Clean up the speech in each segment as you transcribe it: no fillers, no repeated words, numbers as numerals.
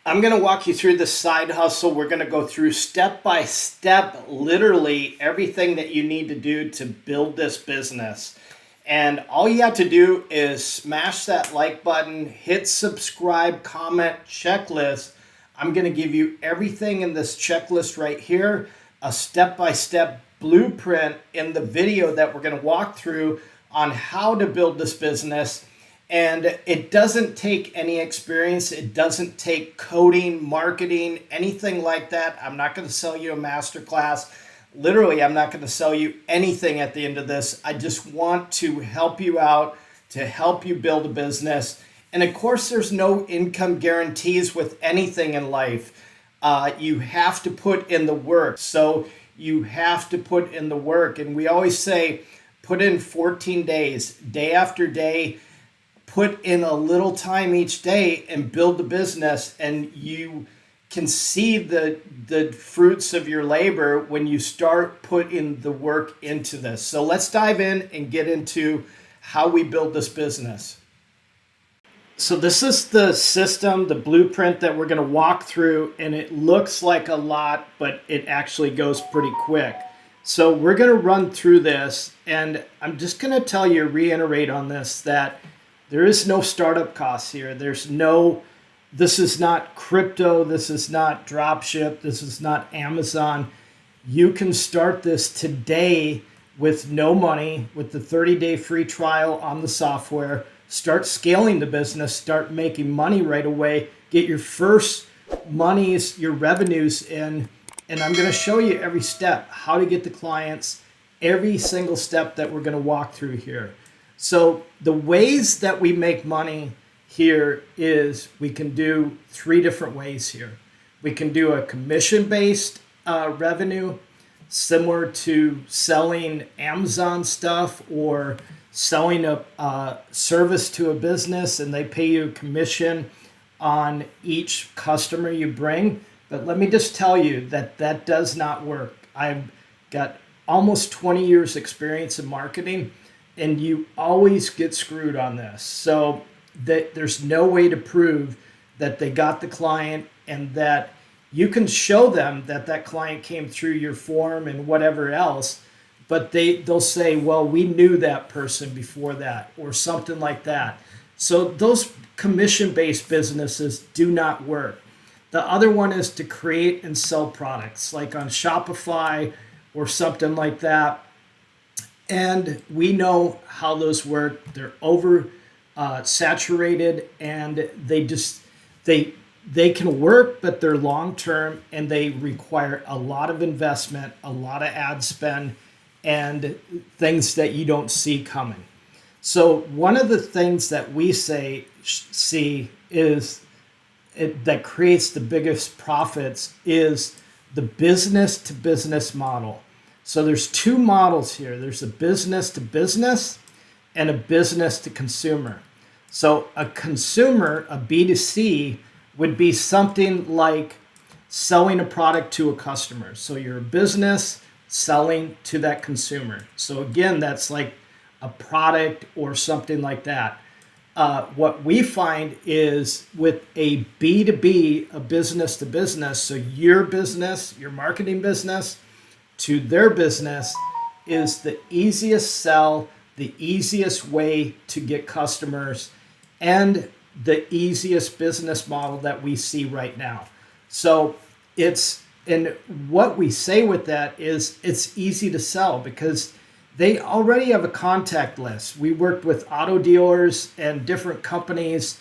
I'm going to walk you through the side hustle. We're going to go through step by step, literally everything that you need to do to build this business. And all you have to do is smash that like button, hit subscribe, comment, checklist. I'm going to give you everything in this checklist right here, a step by step blueprint in the video that we're going to walk through on how to build this business. And it doesn't take any experience. It doesn't take coding, marketing, anything like that. I'm not going to sell you a masterclass. Literally, I'm not going to sell you anything at the end of this. I just want to help you out, to help you build a business. And of course, there's no income guarantees with anything in life. You have to put in the work. So you have to put in the work. And we always say, put in 14 days, day after day. Put in a little time each day and build the business, and you can see the fruits of your labor when you start putting the work into this. So let's dive in and get into how we build this business. So this is the system, the blueprint that we're going to walk through, and it looks like a lot, but it actually goes pretty quick. So we're going to run through this, and I'm just going to tell you, reiterate on this, that there is no startup costs here. This is not crypto. This is not dropship. This is not Amazon. You can start this today with no money, with the 30-day free trial on the software. Start scaling the business, start making money right away, get your first monies, your revenues in. And I'm going to show you every step, how to get the clients, every single step that we're going to walk through here. So the ways that we make money here is we can do three different ways here. We can do a commission-based revenue, similar to selling Amazon stuff or selling a service to a business, and they pay you a commission on each customer you bring. But let me just tell you that that does not work. I've got almost 20 years experience in marketing, and you always get screwed on this. So there's no way to prove that they got the client, and that you can show them that that client came through your form and whatever else, but they'll say, well, we knew that person before that, or something like that. So those commission-based businesses do not work. The other one is to create and sell products, like on Shopify or something like that. And we know how those work. They're over saturated, and they can work, but they're long term, and they require a lot of investment, a lot of ad spend, and things that you don't see coming. So one of the things that we see is that creates the biggest profits is the business to business model. So there's two models here. There's a business to business and a business to consumer. So a consumer, a B2C, would be something like selling a product to a customer. So you're a business selling to that consumer. So again, that's like a product or something like that. What we find is with a B2B, a business to business, so your business, your marketing business, to their business is the easiest sell, the easiest way to get customers, and the easiest business model that we see right now. So and what we say with that is it's easy to sell because they already have a contact list. We worked with auto dealers and different companies,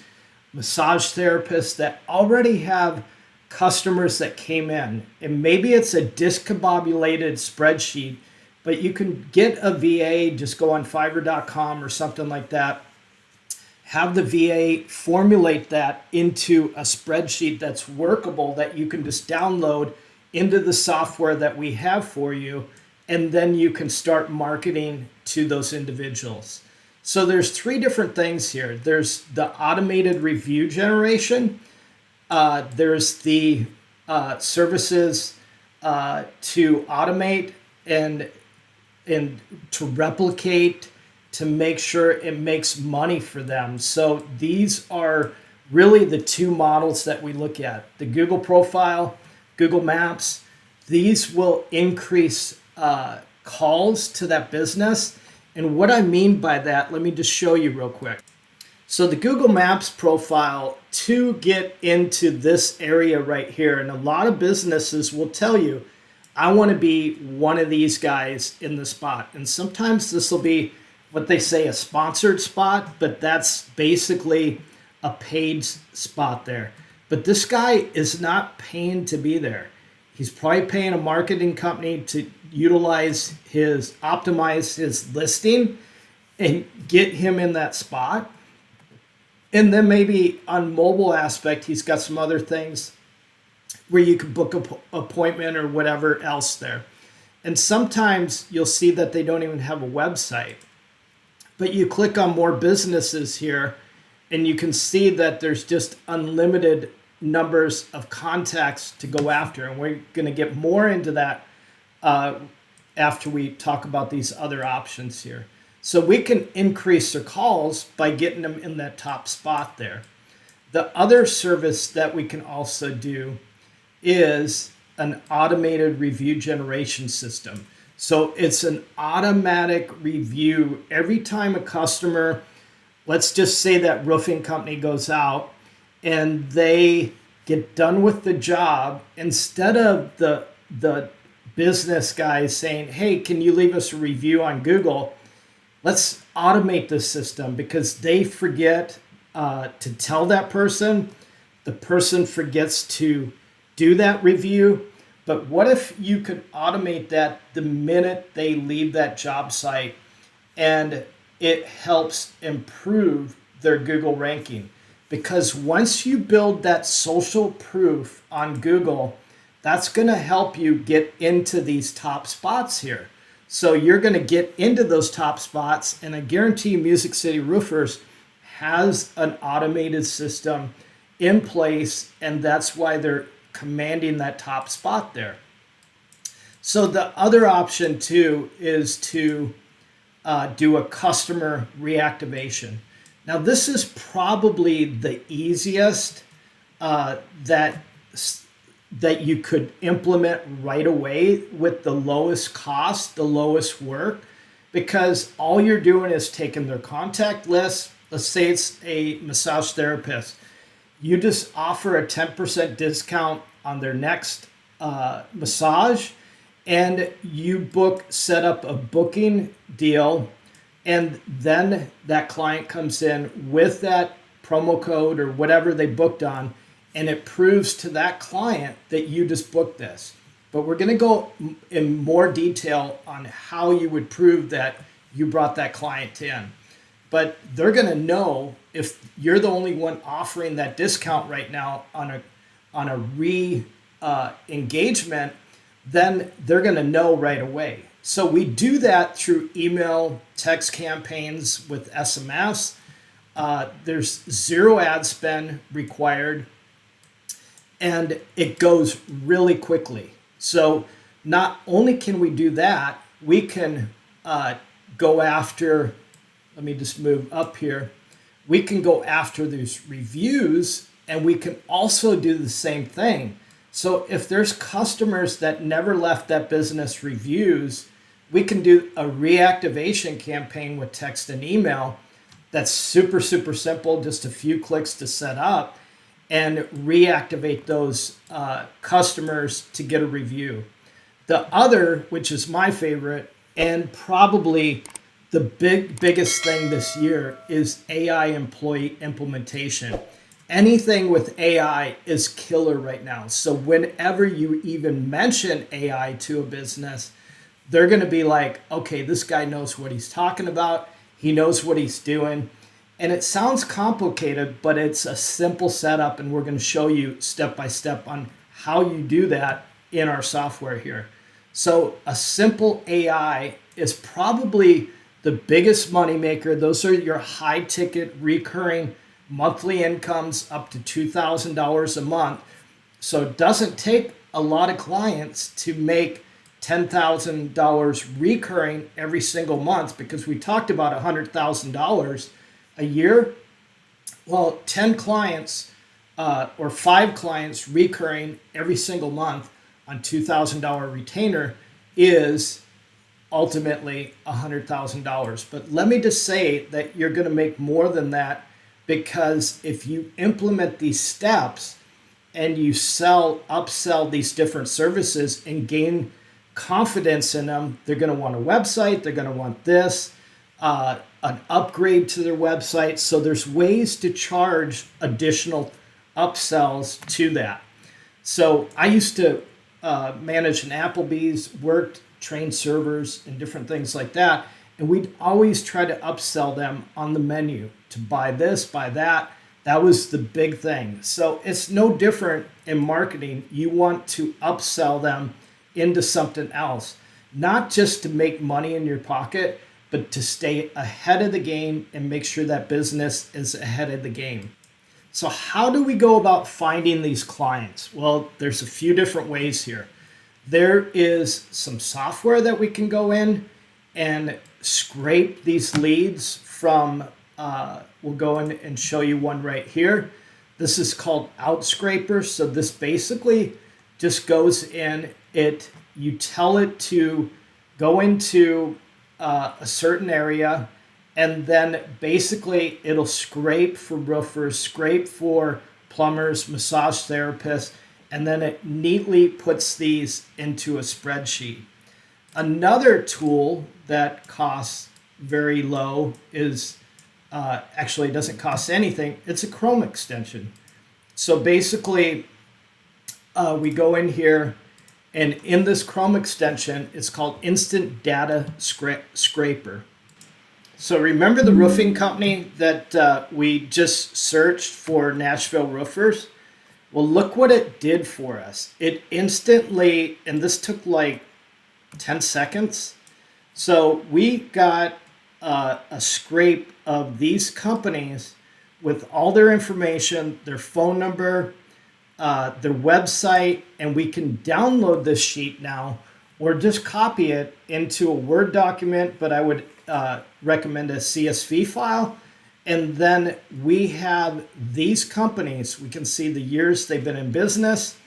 massage therapists that already have customers that came in, and maybe it's a discombobulated spreadsheet, but you can get a VA, just go on Fiverr.com or something like that, have the VA formulate that into a spreadsheet that's workable, that you can just download into the software that we have for you, and then you can start marketing to those individuals. So there's three different things here. There's the automated review generation. There's the services to automate and to replicate, to make sure it makes money for them. So these are really the two models that we look at. The Google profile, Google Maps, these will increase calls to that business. And what I mean by that, let me just show you real quick. So the Google Maps profile, to get into this area right here, and a lot of businesses will tell you, I want to be one of these guys in the spot. And sometimes this will be what they say a sponsored spot, but that's basically a paid spot there. But this guy is not paying to be there. He's probably paying a marketing company to optimize his listing and get him in that spot. And then maybe on mobile aspect, he's got some other things where you can book an appointment or whatever else there. And sometimes you'll see that they don't even have a website. But you click on more businesses here and you can see that there's just unlimited numbers of contacts to go after. And we're going to get more into that after we talk about these other options here. So we can increase their calls by getting them in that top spot there. The other service that we can also do is an automated review generation system. So it's an automatic review every time a customer, let's just say that roofing company goes out and they get done with the job, instead of the business guys saying, hey, can you leave us a review on Google? Let's automate this system, because they forget to tell that person. The person forgets to do that review. But what if you could automate that the minute they leave that job site, and it helps improve their Google ranking? Because once you build that social proof on Google, that's going to help you get into these top spots here. So you're going to get into those top spots, and I guarantee you Music City Roofers has an automated system in place, and that's why they're commanding that top spot there. So the other option too is to do a customer reactivation. Now this is probably the easiest that you could implement right away with the lowest cost, the lowest work, because all you're doing is taking their contact list. Let's say it's a massage therapist. You just offer a 10% discount on their next massage, and you set up a booking deal, and then that client comes in with that promo code or whatever they booked on, and it proves to that client that you just booked this. But we're going to go in more detail on how you would prove that you brought that client in. But they're going to know if you're the only one offering that discount right now on a re-engagement, then they're going to know right away. So we do that through email, text campaigns with SMS. There's zero ad spend required, and it goes really quickly. So not only can we do that, we can go after, let me just move up here. We can go after these reviews, and we can also do the same thing. So if there's customers that never left that business reviews, we can do a reactivation campaign with text and email. That's super, super simple, just a few clicks to set up, and reactivate those customers to get a review. The other, which is my favorite, and probably the biggest thing this year, is AI employee implementation. Anything with AI is killer right now. So whenever you even mention AI to a business, they're going to be like, okay, this guy knows what he's talking about. He knows what he's doing. And it sounds complicated, but it's a simple setup, and we're going to show you step by step on how you do that in our software here. So a simple AI is probably the biggest moneymaker. Those are your high ticket recurring monthly incomes up to $2,000 a month. So it doesn't take a lot of clients to make $10,000 recurring every single month, because we talked about $100,000 a year. Well, 10 clients or 5 clients recurring every single month on $2,000 retainer is ultimately $100,000. But let me just say that you're going to make more than that, because if you implement these steps and you upsell these different services and gain confidence in them, they're going to want a website, they're going to want this, an upgrade to their website. So there's ways to charge additional upsells to that. So I used to manage an Applebee's, worked, trained servers and different things like that. And we'd always try to upsell them on the menu to buy this, buy that. That was the big thing. So it's no different in marketing. You want to upsell them into something else, not just to make money in your pocket, but to stay ahead of the game and make sure that business is ahead of the game. So how do we go about finding these clients? Well, there's a few different ways here. There is some software that we can go in and scrape these leads from. We'll go in and show you one right here. This is called Outscraper. So this basically just goes in. You tell it to go into a certain area, and then basically it'll scrape for roofers, scrape for plumbers, massage therapists, and then it neatly puts these into a spreadsheet. Another tool that costs very low is actually it doesn't cost anything. It's a Chrome extension. So basically we go in here, and in this Chrome extension, it's called Instant Data Scraper. So remember the roofing company that we just searched for Nashville roofers? Well, look what it did for us. It instantly, and this took like 10 seconds. So we got a scrape of these companies with all their information, their phone number, their website, and we can download this sheet now or just copy it into a Word document, but I would recommend a CSV file. And then we have these companies. We can see the years they've been in business.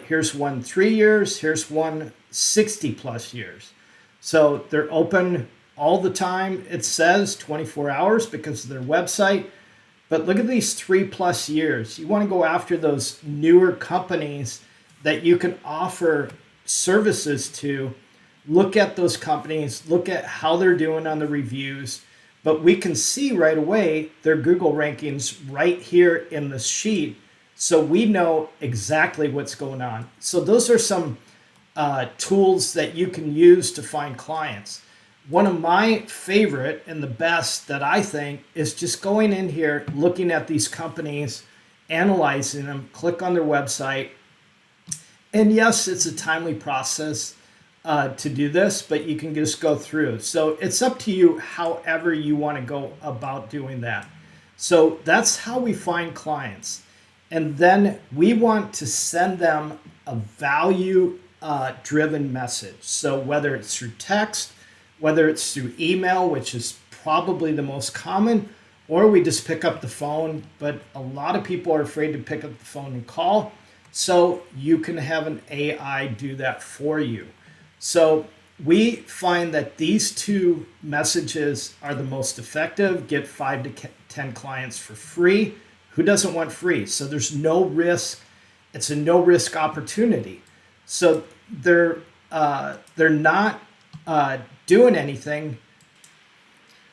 Here's one 3 years. Here's one 60 plus years. So they're open all the time. It says 24 hours because of their website. But look at these 3+ years. You want to go after those newer companies that you can offer services to. Look at those companies, look at how they're doing on the reviews. But we can see right away their Google rankings right here in the sheet. So we know exactly what's going on. So those are some tools that you can use to find clients. One of my favorite and the best that I think is just going in here, looking at these companies, analyzing them, click on their website. And yes, it's a timely process to do this, but you can just go through. So it's up to you however you want to go about doing that. So that's how we find clients. And then we want to send them a value driven message. So whether it's through text, whether it's through email, which is probably the most common, or we just pick up the phone, but a lot of people are afraid to pick up the phone and call. So you can have an AI do that for you. So we find that these two messages are the most effective. Get 5 to 10 clients for free. Who doesn't want free? So there's no risk. It's a no risk opportunity. So they're not doing anything.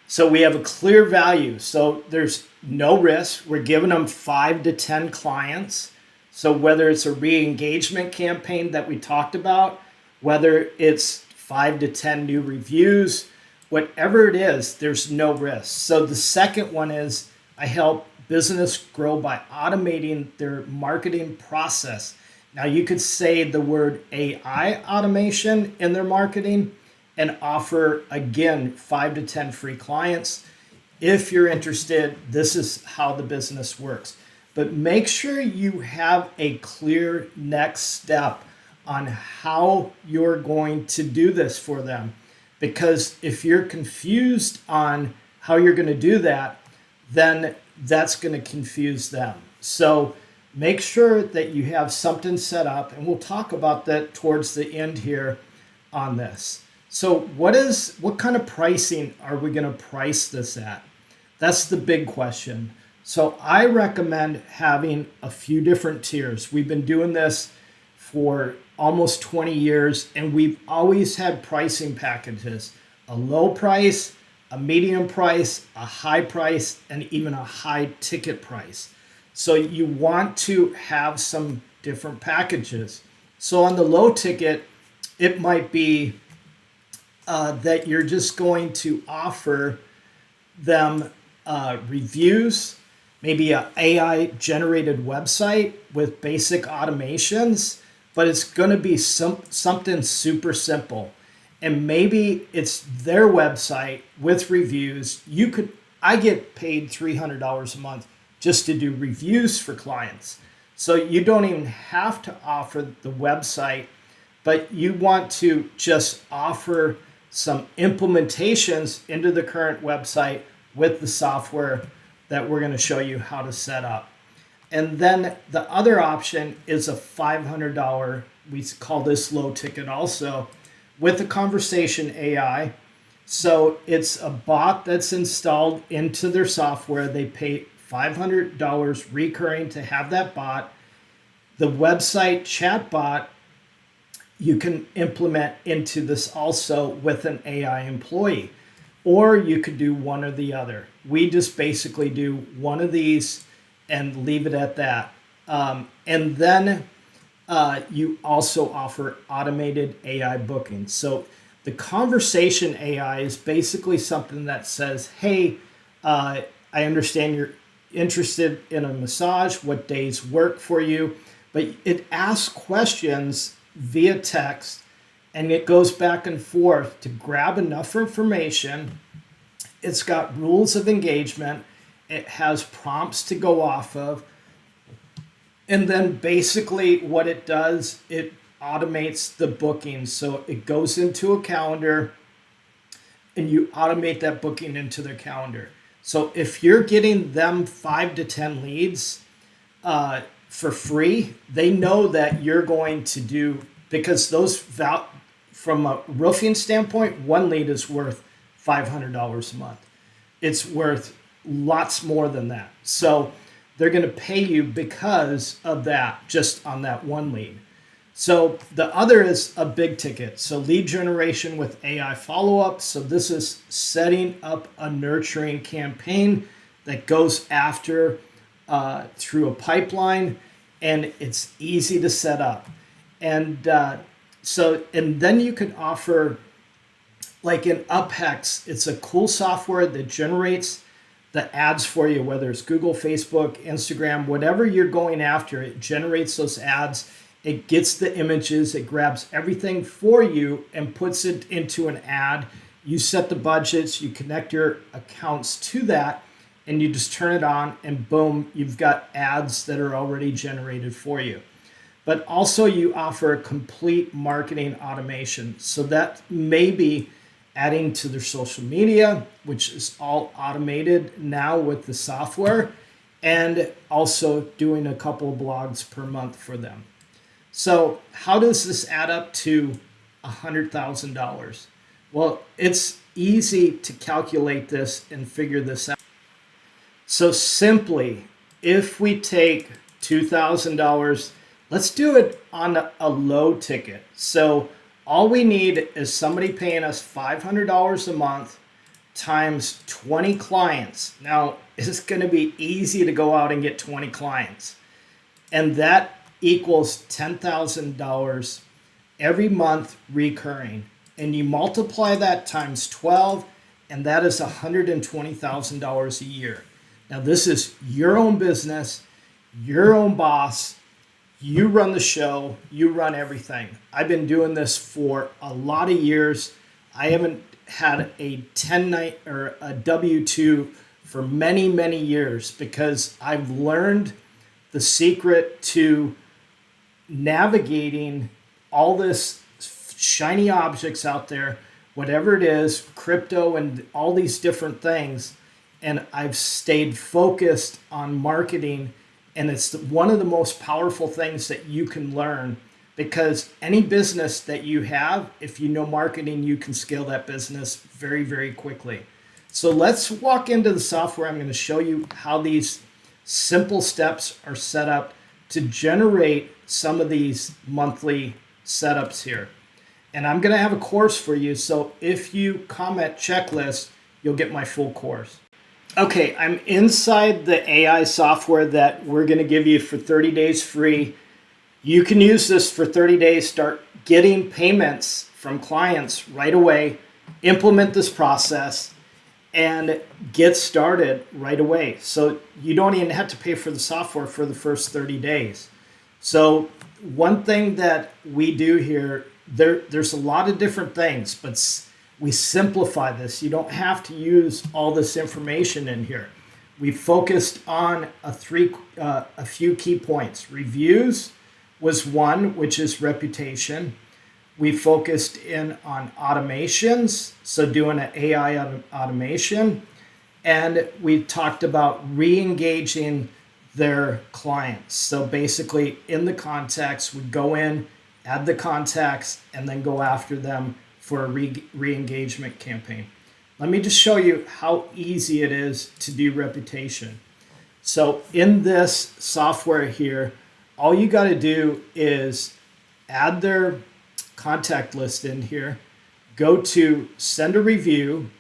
So we have a clear value. So there's no risk. We're giving them 5 to 10 clients. So whether it's a re-engagement campaign that we talked about, whether it's 5 to 10 new reviews, whatever it is, there's no risk. So the second one is I help business grow by automating their marketing process. Now you could say the word AI automation in their marketing and offer, again, 5 to 10 free clients. If you're interested, this is how the business works. But make sure you have a clear next step on how you're going to do this for them. Because if you're confused on how you're going to do that, then that's going to confuse them. So make sure that you have something set up, and we'll talk about that towards the end here on this. So what kind of pricing are we going to price this at? That's the big question. So I recommend having a few different tiers. We've been doing this for almost 20 years, and we've always had pricing packages: a low price, a medium price, a high price, and even a high ticket price. So you want to have some different packages. So on the low ticket, it might be that you're just going to offer them reviews, maybe an AI generated website with basic automations, but it's going to be something super simple. And maybe it's their website with reviews. I get paid $300 a month just to do reviews for clients. So you don't even have to offer the website, but you want to just offer some implementations into the current website with the software that we're going to show you how to set up. And then the other option is a $500, we call this low ticket also, with a conversation AI. So it's a bot that's installed into their software. They pay $500 recurring to have that bot. The website chatbot you can implement into this also with an AI employee, or you could do one or the other. We just basically do one of these and leave it at that. And then you also offer automated AI bookings. So the conversation AI is basically something that says, hey, I understand you're interested in a massage. What days work for you? But it asks questions via text, and it goes back and forth to grab enough information. It's got rules of engagement. It has prompts to go off of. And then basically what it does, it automates the bookings. So it goes into a calendar and you automate that booking into their calendar. So if you're getting them 5 to 10 leads for free, they know that you're going to do, because those from a roofing standpoint, one lead is worth $500 a month. It's worth lots more than that. So they're going to pay you because of that, just on that one lead. So the other is a big ticket. So lead generation with AI follow-up. So this is setting up a nurturing campaign that goes after through a pipeline, and it's easy to set up. And and then you can offer, like in UpHex, it's a cool software that generates the ads for you, whether it's Google, Facebook, Instagram, whatever you're going after, it generates those ads. It gets the images, it grabs everything for you and puts it into an ad. You set the budgets, you connect your accounts to that, and you just turn it on, and boom, you've got ads that are already generated for you. But also you offer complete marketing automation. So that may be adding to their social media, which is all automated now with the software, and also doing a couple of blogs per month for them. So how does this add up to $100,000? Well, it's easy to calculate this and figure this out. So simply, if we take $2,000, let's do it on a low ticket. So all we need is somebody paying us $500 a month times 20 clients. Now, it's going to be easy to go out and get 20 clients. And that equals $10,000 every month recurring. And you multiply that times 12, and that is $120,000 a year. Now, this is your own business, your own boss. You run the show, you run everything. I've been doing this for a lot of years. I haven't had a 10-night or a W-2 for many, many years, because I've learned the secret to navigating all this shiny objects out there, whatever it is, crypto and all these different things. and I've stayed focused on marketing. And it's one of the most powerful things that you can learn, because any business that you have, if you know marketing, you can scale that business very, very quickly. So let's walk into the software. I'm going to show you how these simple steps are set up to generate some of these monthly setups here. And I'm going to have a course for you. So if you comment checklist, you'll get my full course. Okay, I'm inside the AI software that we're going to give you for 30 days free. You can use this for 30 days, start getting payments from clients right away, implement this process, and get started right away. So you don't even have to pay for the software for the first 30 days. So one thing that we do here, there's a lot of different things, but we simplify this. You don't have to use all this information in here. We focused on a few key points. Reviews was one, which is reputation. We focused in on automations, so doing an AI automation. And we talked about re-engaging their clients. So basically in the contacts, we go in, add the contacts, and then go after them for a re-engagement campaign. Let me just show you how easy it is to do reputation. So in this software here, all you got to do is add their contact list in here, go to send a review,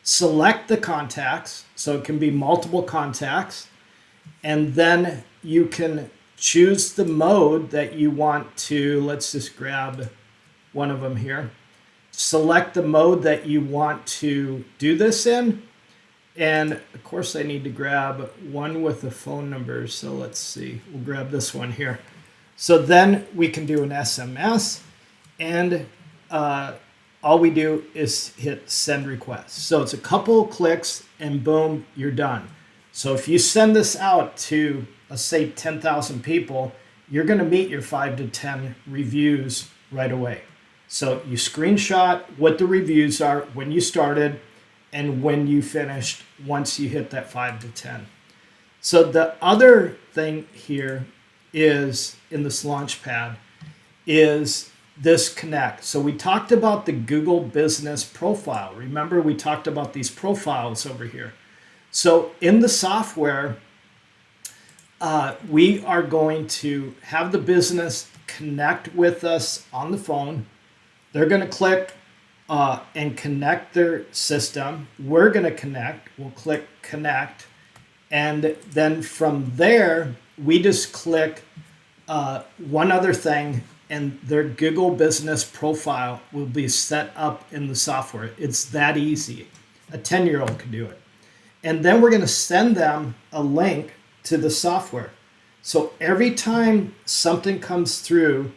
select the contacts, so it can be multiple contacts, and then you can choose the mode that you want to. Let's just grab one of them here. Select the mode that you want to do this in. And of course I need to grab one with the phone number. So let's see, we'll grab this one here. So then we can do an SMS, and all we do is hit send request. So it's a couple clicks and boom, you're done. So if you send this out to, let's say 10,000 people, you're going to meet your 5 to 10 reviews right away. So you screenshot what the reviews are when you started and when you finished once you hit that 5 to 10. So the other thing here is in this Launchpad is this connect. So we talked about the Google Business Profile. Remember, we talked about these profiles over here. So in the software, we are going to have the business connect with us on the phone. They're going to click and connect their system. We're going to connect. We'll click connect. And then from there, we just click one other thing, and their Google Business Profile will be set up in the software. It's that easy. A 10-year-old can do it. And then we're going to send them a link to the software. So every time something comes through,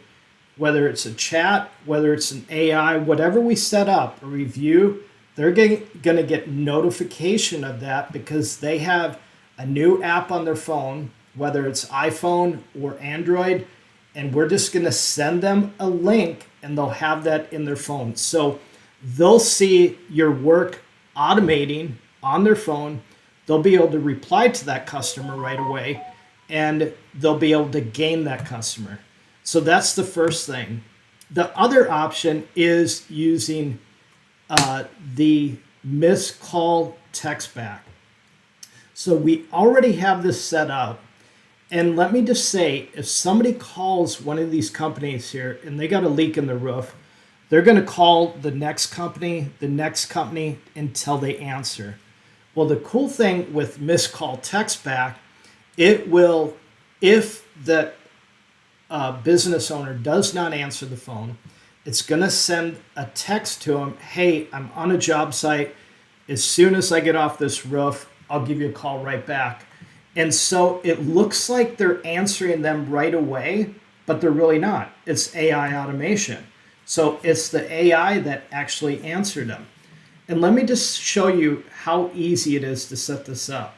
whether it's a chat, whether it's an AI, whatever we set up, a review, they're going to get notification of that because they have a new app on their phone, whether it's iPhone or Android, and we're just going to send them a link and they'll have that in their phone. So they'll see your work automating on their phone. They'll be able to reply to that customer right away, and they'll be able to gain that customer. So that's the first thing. The other option is using the missed call text back. So we already have this set up. And let me just say, if somebody calls one of these companies here and they got a leak in the roof, they're going to call the next company until they answer. Well, the cool thing with missed call text back, it will, if the business owner does not answer the phone, it's going to send a text to them. Hey, I'm on a job site. As soon as I get off this roof, I'll give you a call right back. And so it looks like they're answering them right away, but they're really not. It's AI automation. So it's the AI that actually answered them. And let me just show you how easy it is to set this up.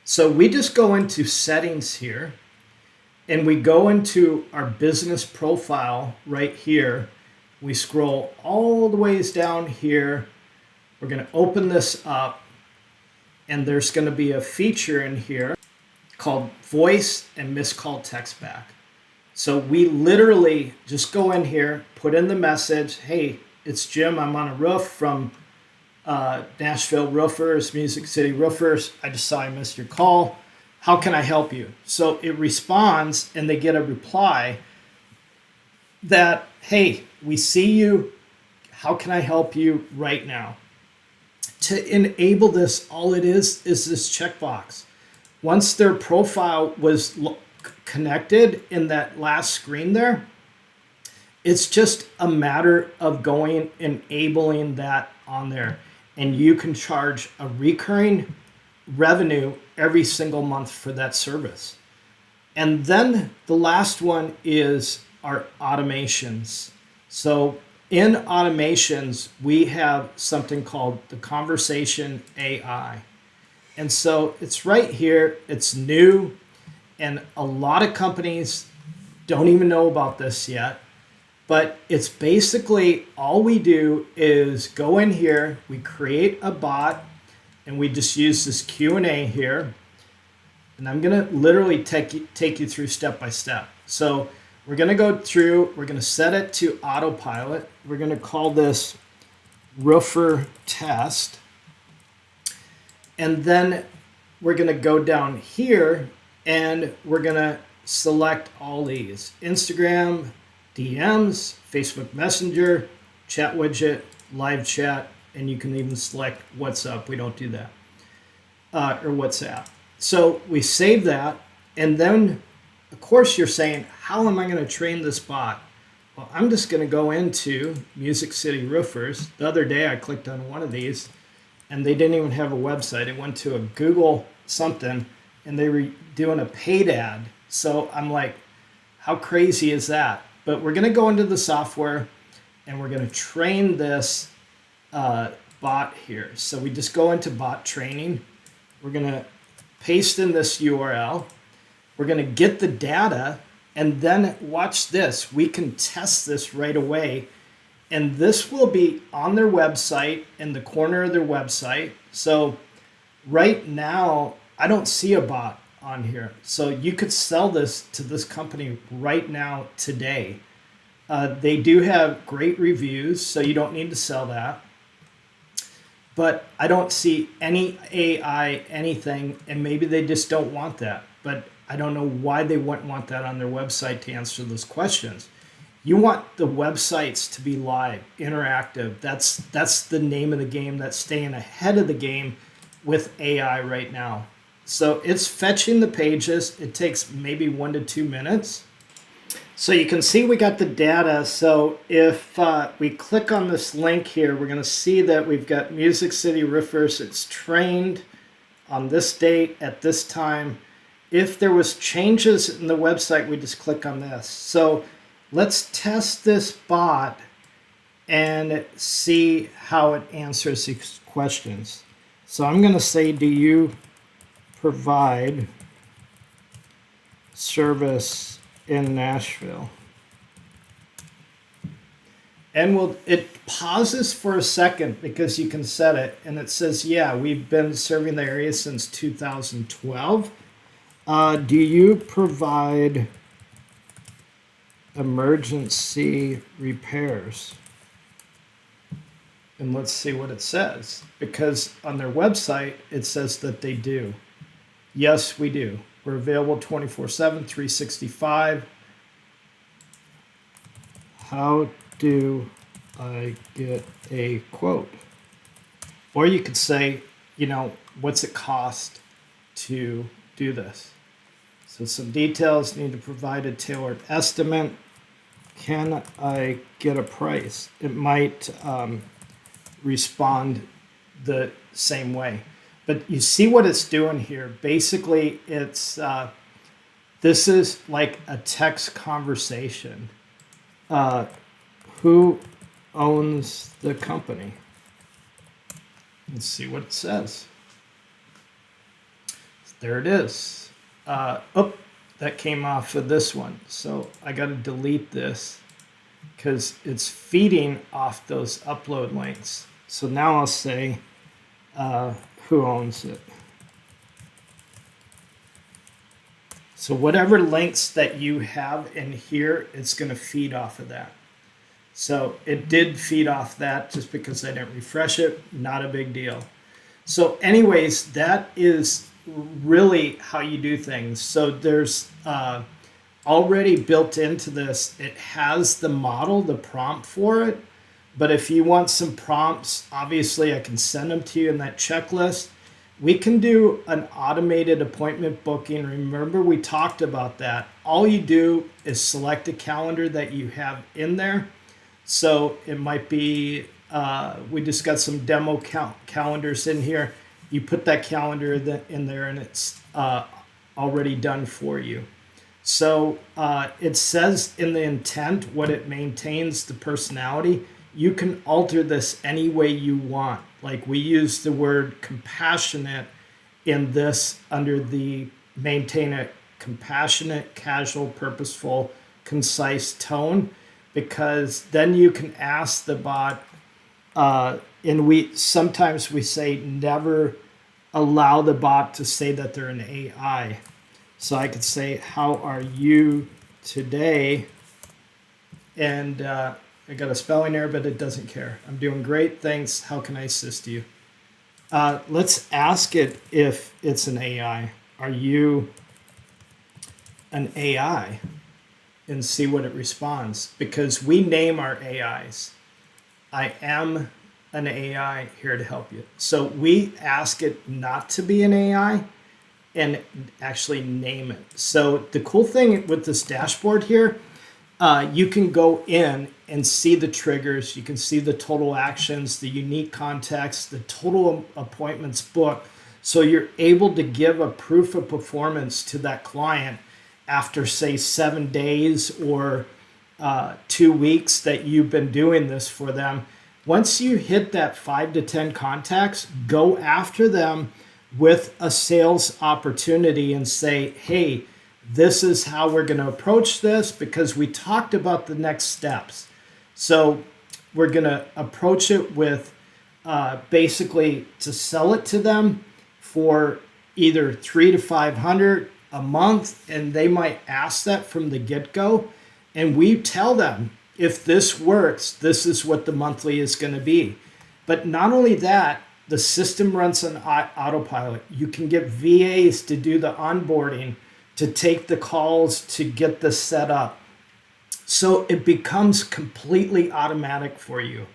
So we just go into settings here, and we go into our business profile right here. We scroll all the ways down here We're going to open this up, and there's going to be a feature in here called voice and missed call text back. So we literally just go in here, put in the message, hey, it's Jim, I'm on a roof from Nashville Roofers, Music City Roofers. I just saw I missed your call. How can I help you? So it responds, and they get a reply that, hey, we see you. How can I help you right now? To enable this, all it is this checkbox. Once their profile was connected in that last screen there, it's just a matter of going, enabling that on there. And you can charge a recurring revenue every single month for that service. And then the last one is our automations. So in automations, we have something called the conversation AI. And so it's right here, it's new, and a lot of companies don't even know about this yet. But it's basically all we do is go in here, we create a bot, and we just use this Q&A here. And I'm going to literally take you through step by step. So we're going to go through, we're going to set it to autopilot. We're going to call this roofer test. And then we're going to go down here and we're going to select all these: Instagram, DMs, Facebook Messenger, chat widget, live chat, and you can even select WhatsApp. We don't do that. Or WhatsApp. So we save that, and then, of course, you're saying, how am I going to train this bot? Well, I'm just going to go into Music City Roofers. The other day I clicked on one of these, and they didn't even have a website. It went to a Google something, and they were doing a paid ad. So I'm like, how crazy is that? But we're going to go into the software, and we're going to train this bot here. So we just go into bot training. We're going to paste in this URL. We're going to get the data, and then watch this. We can test this right away, and this will be on their website, in the corner of their website. So right now, I don't see a bot on here. So you could sell this to this company right now, today. They do have great reviews, so you don't need to sell that. But I don't see any AI, anything, and maybe they just don't want that. But I don't know why they wouldn't want that on their website to answer those questions. You want the websites to be live, interactive. That's the name of the game. That's staying ahead of the game with AI right now. So it's fetching the pages. It takes maybe 1 to 2 minutes. So you can see we got the data. So if we click on this link here, we're going to see that we've got Music City Roofers. It's trained on this date at this time. If there was changes in the website, we just click on this. So let's test this bot and see how it answers these questions. So I'm going to say, do you provide service in Nashville? And it pauses for a second because you can set it, and it says, yeah, we've been serving the area since 2012. Do you provide emergency repairs? And let's see what it says, because on their website it says that they do. Yes, we do. We're available 24/7, 365. How do I get a quote? Or you could say, what's it cost to do this? So some details: need to provide a tailored estimate. Can I get a price? It might respond the same way. But you see what it's doing here. Basically, it's this is like a text conversation. Who owns the company? Let's see what it says. There it is. That came off of this one. So I got to delete this because it's feeding off those upload links. So now I'll say, who owns it? So whatever links that you have in here, it's going to feed off of that. So it did feed off that just because I didn't refresh it. Not a big deal. So anyways, that is really how you do things. So there's already built into this, it has the model, the prompt for it. But if you want some prompts, obviously I can send them to you in that checklist. We can do an automated appointment booking. Remember, we talked about that. All you do is select a calendar that you have in there. So it might be, we just got some demo calendars in here. You put that calendar in there and it's already done for you. So it says in the intent what it maintains the personality. You can alter this any way you want. Like we use the word compassionate in this under the maintain a compassionate, casual, purposeful, concise tone, because then you can ask the bot, and we sometimes we say never allow the bot to say that they're an AI. So I could say, how are you today? And I got a spelling error, but it doesn't care. I'm doing great, thanks. How can I assist you? Let's ask it if it's an AI. Are you an AI? And see what it responds. Because we name our AIs. I am an AI here to help you. So we ask it not to be an AI and actually name it. So the cool thing with this dashboard here, you can go in and see the triggers. You can see the total actions, the unique context, the total appointments booked. So you're able to give a proof of performance to that client after, say, 7 days or 2 weeks that you've been doing this for them. Once you hit that 5 to 10 contacts, go after them with a sales opportunity and say, hey, this is how we're going to approach this, because we talked about the next steps. So we're going to approach it with basically to sell it to them for either 300 to 500 a month, and they might ask that from the get-go. And we tell them, if this works, this is what the monthly is going to be. But not only that, the system runs on autopilot. You can get VAs to do the onboarding, to take the calls, to get this set up. So it becomes completely automatic for you.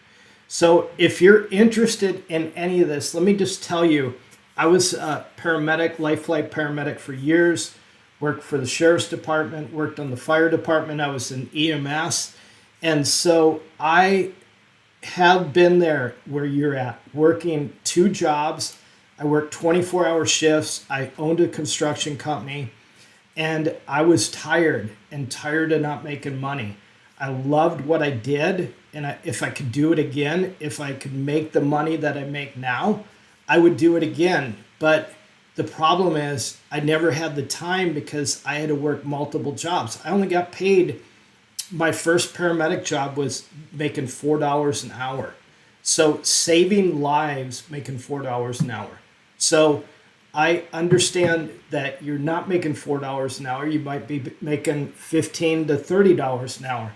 So if you're interested in any of this, let me just tell you, I was a paramedic, life flight paramedic for years, worked for the sheriff's department, worked on the fire department. I was in EMS. And so I have been there where you're at, working 2 jobs. I worked 24-hour shifts. I owned a construction company, and I was tired of not making money. I loved what I did, and if I could do it again, if I could make the money that I make now, I would do it again. But the problem is I never had the time because I had to work multiple jobs. I only got paid. My first paramedic job was making $4 an hour. So saving lives, making $4 an hour. So I understand that you're not making $4 an hour. You might be making $15 to $30 an hour,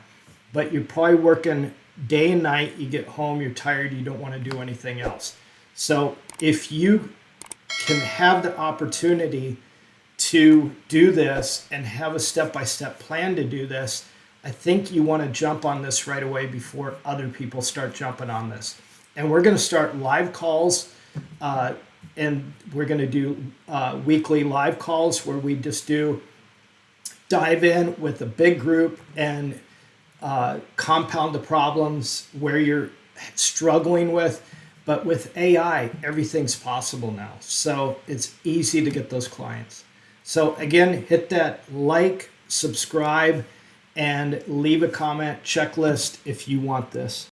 but you're probably working day and night. You get home, you're tired, you don't want to do anything else. So if you can have the opportunity to do this and have a step-by-step plan to do this, I think you want to jump on this right away before other people start jumping on this. And we're going to start live calls, and we're going to do weekly live calls where we just dive in with a big group and compound the problems where you're struggling with. But with AI, everything's possible now. So it's easy to get those clients. So again, hit that like, subscribe, and leave a comment checklist if you want this.